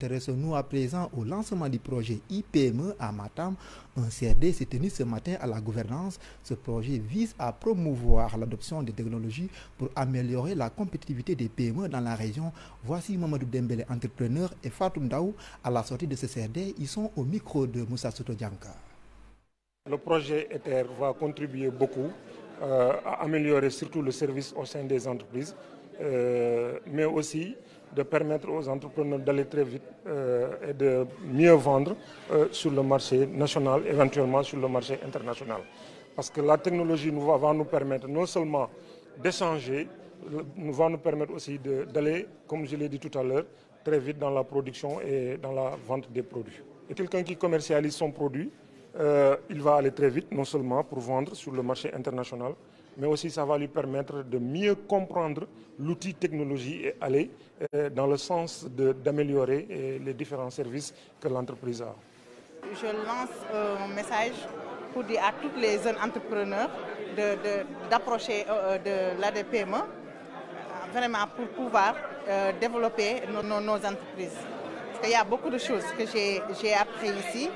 Intéressons-nous à présent au lancement du projet IPME à Matam. Un CRD s'est tenu ce matin à la gouvernance. Ce projet vise à promouvoir l'adoption des technologies pour améliorer la compétitivité des PME dans la région. Voici Mamadou Dembélé, entrepreneur, et Fatou Ndaou à la sortie de ce CRD. Ils sont au micro de Moussa Soto-Dianka. Le projet ETHER va contribuer beaucoup à améliorer surtout le service au sein des entreprises, mais aussi de permettre aux entrepreneurs d'aller très vite et de mieux vendre sur le marché national, éventuellement sur le marché international. Parce que la technologie va nous permettre non seulement d'échanger, va nous permettre aussi d'aller, comme je l'ai dit tout à l'heure, très vite dans la production et dans la vente des produits. Et quelqu'un qui commercialise son produit, il va aller très vite, non seulement pour vendre sur le marché international, mais aussi ça va lui permettre de mieux comprendre l'outil technologie et aller dans le sens d'améliorer les différents services que l'entreprise a. Je lance un message pour dire à tous les jeunes entrepreneurs d'approcher de l'ADPME, vraiment pour pouvoir développer nos entreprises. Parce qu'il y a beaucoup de choses que j'ai appris ici.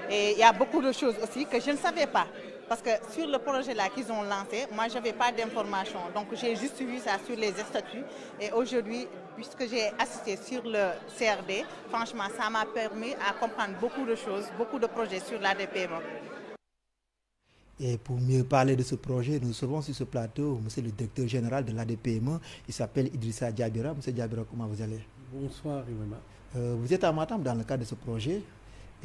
Et il y a beaucoup de choses aussi que je ne savais pas. Parce que sur le projet là qu'ils ont lancé, moi je n'avais pas d'informations. Donc j'ai juste vu ça sur les statuts. Et aujourd'hui, puisque j'ai assisté sur le CRD, franchement ça m'a permis à comprendre beaucoup de choses, beaucoup de projets sur l'ADPME. Et pour mieux parler de ce projet, nous recevons sur ce plateau monsieur le directeur général de l'ADPME. Il s'appelle Idrissa Diabira. Monsieur Diabira, comment vous allez? Bonsoir, Imama. Vous êtes à Matam dans le cadre de ce projet.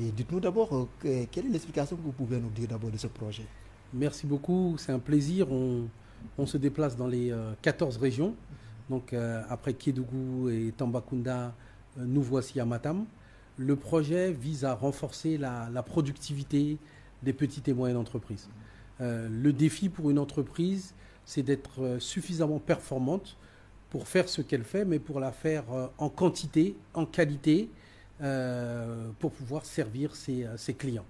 Et dites-nous d'abord, quelle est l'explication que vous pouvez nous dire d'abord de ce projet? Merci beaucoup, c'est un plaisir. On se déplace dans les 14 régions. Donc après Kédougou et Tambacounda, nous voici à Matam. Le projet vise à renforcer la productivité des petites et moyennes entreprises. Le défi pour une entreprise, c'est d'être suffisamment performante pour faire ce qu'elle fait, mais pour la faire en quantité, en qualité, pour pouvoir servir ses clients.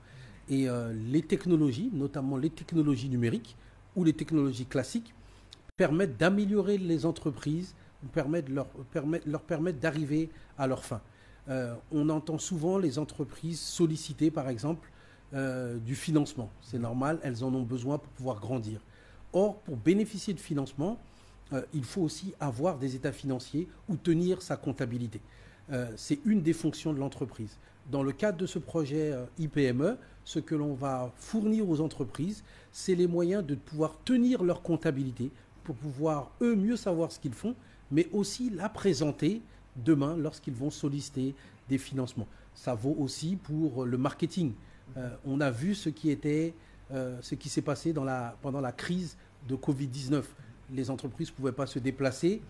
Et les technologies, notamment les technologies numériques ou les technologies classiques, permettent d'améliorer les entreprises, leur permettent d'arriver à leur fin. On entend souvent les entreprises solliciter, par exemple, du financement. C'est normal, elles en ont besoin pour pouvoir grandir. Or, pour bénéficier de financement, il faut aussi avoir des états financiers ou tenir sa comptabilité. C'est une des fonctions de l'entreprise. Dans le cadre de ce projet IPME, ce que l'on va fournir aux entreprises, c'est les moyens de pouvoir tenir leur comptabilité pour pouvoir, eux, mieux savoir ce qu'ils font, mais aussi la présenter demain lorsqu'ils vont solliciter des financements. Ça vaut aussi pour le marketing. On a vu ce qui s'est passé pendant la crise de Covid-19. Les entreprises ne pouvaient pas se déplacer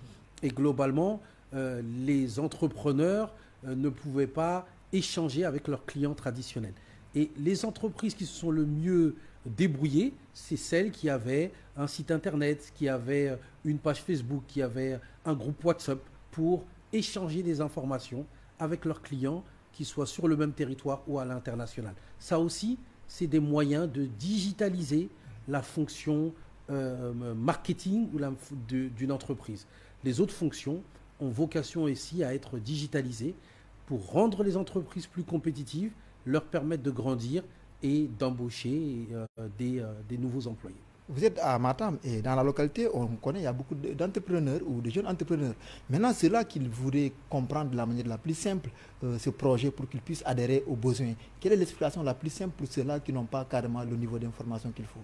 et globalement, les entrepreneurs ne pouvaient pas échanger avec leurs clients traditionnels. Et les entreprises qui se sont le mieux débrouillées, c'est celles qui avaient un site internet, qui avaient une page Facebook, qui avaient un groupe WhatsApp pour échanger des informations avec leurs clients, qu'ils soient sur le même territoire ou à l'international. Ça aussi, c'est des moyens de digitaliser la fonction marketing d'une entreprise. Les autres fonctions ont vocation ici à être digitalisées pour rendre les entreprises plus compétitives, leur permettre de grandir et d'embaucher des nouveaux employés. Vous êtes à Matam et dans la localité, on connaît, il y a beaucoup d'entrepreneurs ou de jeunes entrepreneurs. Maintenant, c'est là qu'ils voudraient comprendre de la manière la plus simple ce projet pour qu'ils puissent adhérer aux besoins. Quelle est l'explication la plus simple pour ceux-là qui n'ont pas carrément le niveau d'information qu'il faut?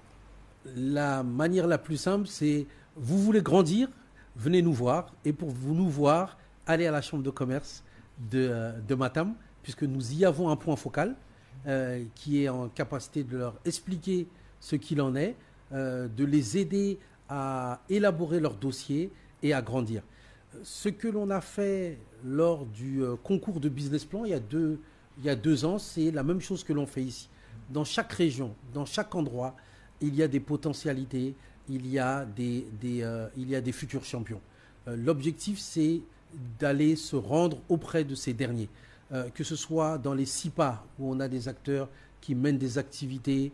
La manière la plus simple, c'est vous voulez grandir, venez nous voir. Et pour vous nous voir, allez à la chambre de commerce de Matam, puisque nous y avons un point focal qui est en capacité de leur expliquer ce qu'il en est, de les aider à élaborer leur dossier et à grandir. Ce que l'on a fait lors du concours de business plan il y a 2 ans, c'est la même chose que l'on fait ici. Dans chaque région, dans chaque endroit, il y a des potentialités, il y a des futurs champions. L'objectif, c'est d'aller se rendre auprès de ces derniers, que ce soit dans les SIPA, où on a des acteurs qui mènent des activités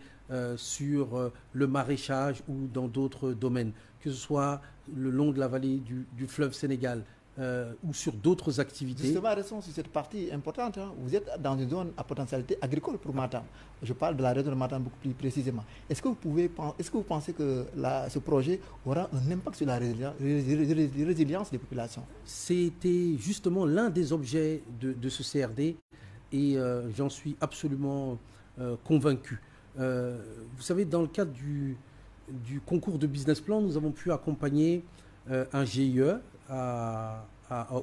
sur le maraîchage ou dans d'autres domaines, que ce soit le long de la vallée du fleuve Sénégal, ou sur d'autres activités. Justement, restons sur cette partie importante. Hein. Vous êtes dans une zone à potentialité agricole pour Matam. Je parle de la région de Matam beaucoup plus précisément. Est-ce que vous pensez que ce projet aura un impact sur la résilience des populations? C'était justement l'un des objets de ce CRD et j'en suis absolument convaincu. Vous savez, dans le cadre du concours de business plan, nous avons pu accompagner un GIE à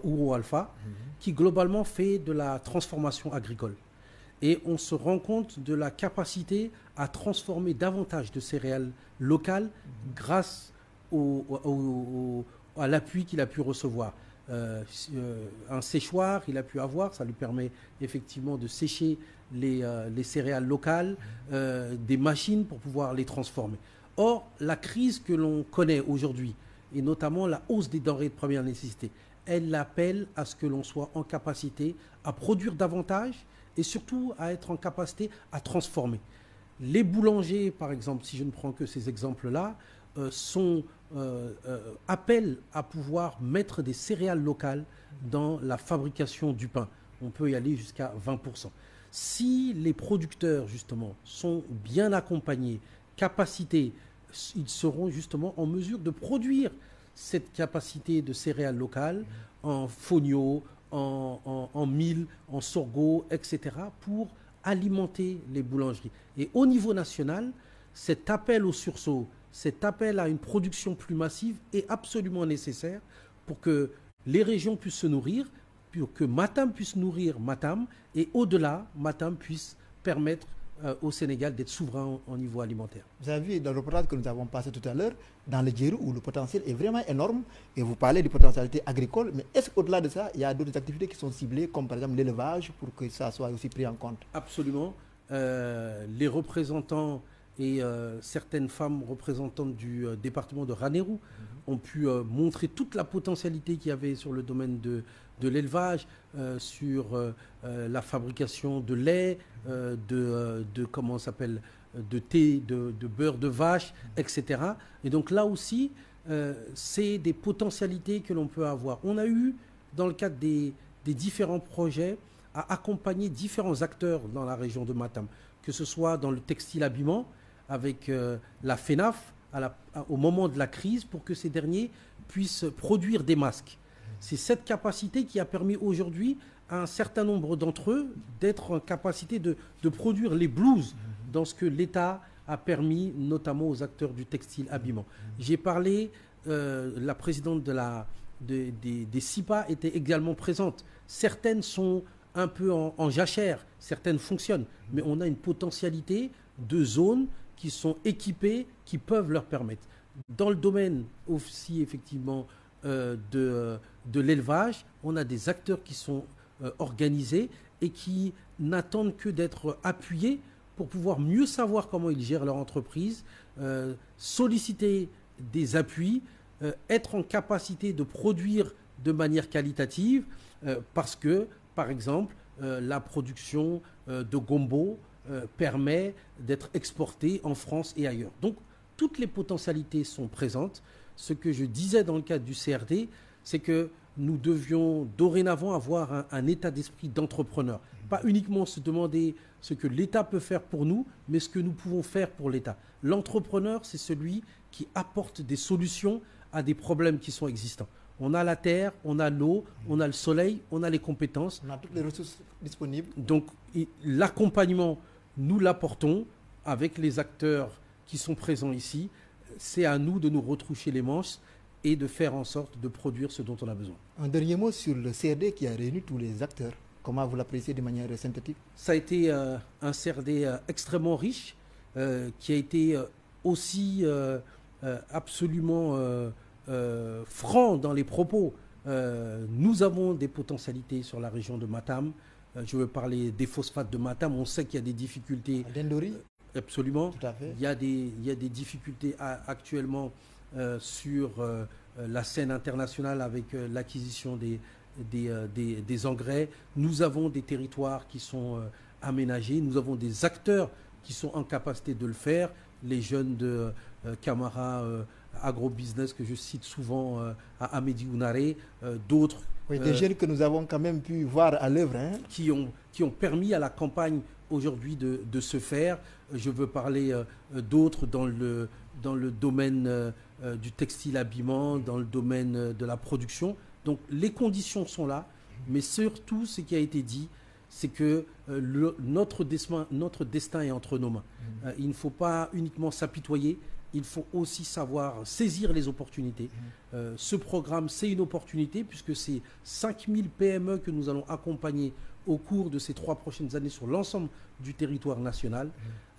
Ouro Alpha, qui globalement fait de la transformation agricole. Et on se rend compte de la capacité à transformer davantage de céréales locales grâce à l'appui qu'il a pu recevoir. Un séchoir, il a pu avoir, ça lui permet effectivement de sécher les céréales locales, des machines pour pouvoir les transformer. Or, la crise que l'on connaît aujourd'hui, et notamment la hausse des denrées de première nécessité, elle appelle à ce que l'on soit en capacité à produire davantage et surtout à être en capacité à transformer. Les boulangers, par exemple, si je ne prends que ces exemples-là, appellent à pouvoir mettre des céréales locales dans la fabrication du pain. On peut y aller jusqu'à 20%. Si les producteurs, justement, sont bien accompagnés, capacités, ils seront justement en mesure de produire cette capacité de céréales locales en fonio, en mil, en sorgho, etc. pour alimenter les boulangeries. Et au niveau national, cet appel au sursaut, cet appel à une production plus massive est absolument nécessaire pour que les régions puissent se nourrir, pour que Matam puisse nourrir Matam et au-delà, Matam puisse permettre au Sénégal d'être souverain au niveau alimentaire. Vous avez vu dans le reportage que nous avons passé tout à l'heure, dans le Djérou, où le potentiel est vraiment énorme, et vous parlez de potentialité agricole, mais est-ce qu'au-delà de ça, il y a d'autres activités qui sont ciblées, comme par exemple l'élevage, pour que ça soit aussi pris en compte? Absolument. Les représentants et certaines femmes représentantes du département de Ranérou ont pu montrer toute la potentialité qu'il y avait sur le domaine de l'élevage, sur la fabrication de lait, comment s'appelle, de thé, de beurre de vache, etc. Et donc là aussi, c'est des potentialités que l'on peut avoir. On a eu, dans le cadre des différents projets, à accompagner différents acteurs dans la région de Matam, que ce soit dans le textile habillement, avec la FENAF, au moment de la crise, pour que ces derniers puissent produire des masques. C'est cette capacité qui a permis aujourd'hui à un certain nombre d'entre eux d'être en capacité de produire les blouses dans ce que l'État a permis, notamment aux acteurs du textile habillement. J'ai parlé, la présidente des CIPA était également présente. Certaines sont un peu en jachère, certaines fonctionnent, mais on a une potentialité de zones qui sont équipées, qui peuvent leur permettre. Dans le domaine aussi, effectivement, de l'élevage, on a des acteurs qui sont organisés et qui n'attendent que d'être appuyés pour pouvoir mieux savoir comment ils gèrent leur entreprise, solliciter des appuis, être en capacité de produire de manière qualitative, parce que, par exemple, la production de gombo permet d'être exportée en France et ailleurs. Donc, toutes les potentialités sont présentes. Ce que je disais dans le cadre du CRD, c'est que nous devions dorénavant avoir un état d'esprit d'entrepreneur. Pas uniquement se demander ce que l'État peut faire pour nous, mais ce que nous pouvons faire pour l'État. L'entrepreneur, c'est celui qui apporte des solutions à des problèmes qui sont existants. On a la terre, on a l'eau, on a le soleil, on a les compétences. On a toutes les ressources disponibles. Donc l'accompagnement, nous l'apportons avec les acteurs qui sont présents ici. C'est à nous de nous retroucher les manches et de faire en sorte de produire ce dont on a besoin. Un dernier mot sur le CRD qui a réuni tous les acteurs. Comment vous l'appréciez de manière synthétique? Ça a été un CRD extrêmement riche, qui a été aussi absolument franc dans les propos. Nous avons des potentialités sur la région de Matam. Je veux parler des phosphates de Matam. On sait qu'il y a des difficultés. Dendori? Absolument. Tout à fait. Il y a des difficultés actuellement sur la scène internationale avec l'acquisition des engrais. Nous avons des territoires qui sont aménagés. Nous avons des acteurs qui sont en capacité de le faire. Les jeunes de Camara agrobusiness que je cite souvent à Amédi Ounaré, d'autres. Oui, des jeunes que nous avons quand même pu voir à l'œuvre. Hein. Qui ont permis à la campagne aujourd'hui de se faire. Je veux parler d'autres dans le domaine du textile habillement, dans le domaine de la production. Donc les conditions sont là, mais surtout ce qui a été dit, c'est que notre destin est entre nos mains. Il ne faut pas uniquement s'apitoyer, il faut aussi savoir saisir les opportunités. Ce programme, c'est une opportunité puisque c'est 5000 PME que nous allons accompagner au cours de ces 3 prochaines années sur l'ensemble du territoire national.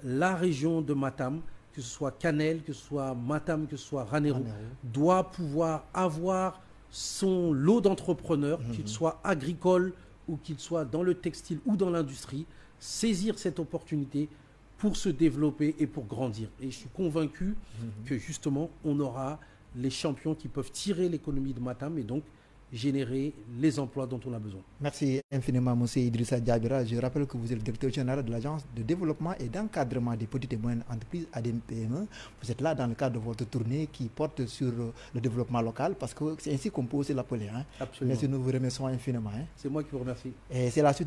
La région de Matam, que ce soit Kanel, que ce soit Matam, que ce soit Ranérou, doit pouvoir avoir son lot d'entrepreneurs, qu'ils soient agricoles ou qu'ils soient dans le textile ou dans l'industrie, saisir cette opportunité pour se développer et pour grandir. Et je suis convaincu que justement, on aura les champions qui peuvent tirer l'économie de Matam et donc générer les emplois dont on a besoin. Merci infiniment, M. Idrissa Diabira. Je rappelle que vous êtes le directeur général de l'Agence de développement et d'encadrement des petites et moyennes entreprises ADMPME. Vous êtes là dans le cadre de votre tournée qui porte sur le développement local parce que c'est ainsi qu'on peut aussi l'appeler. Hein. Absolument. Merci, nous vous remercions infiniment. Hein. C'est moi qui vous remercie. Et c'est la suite de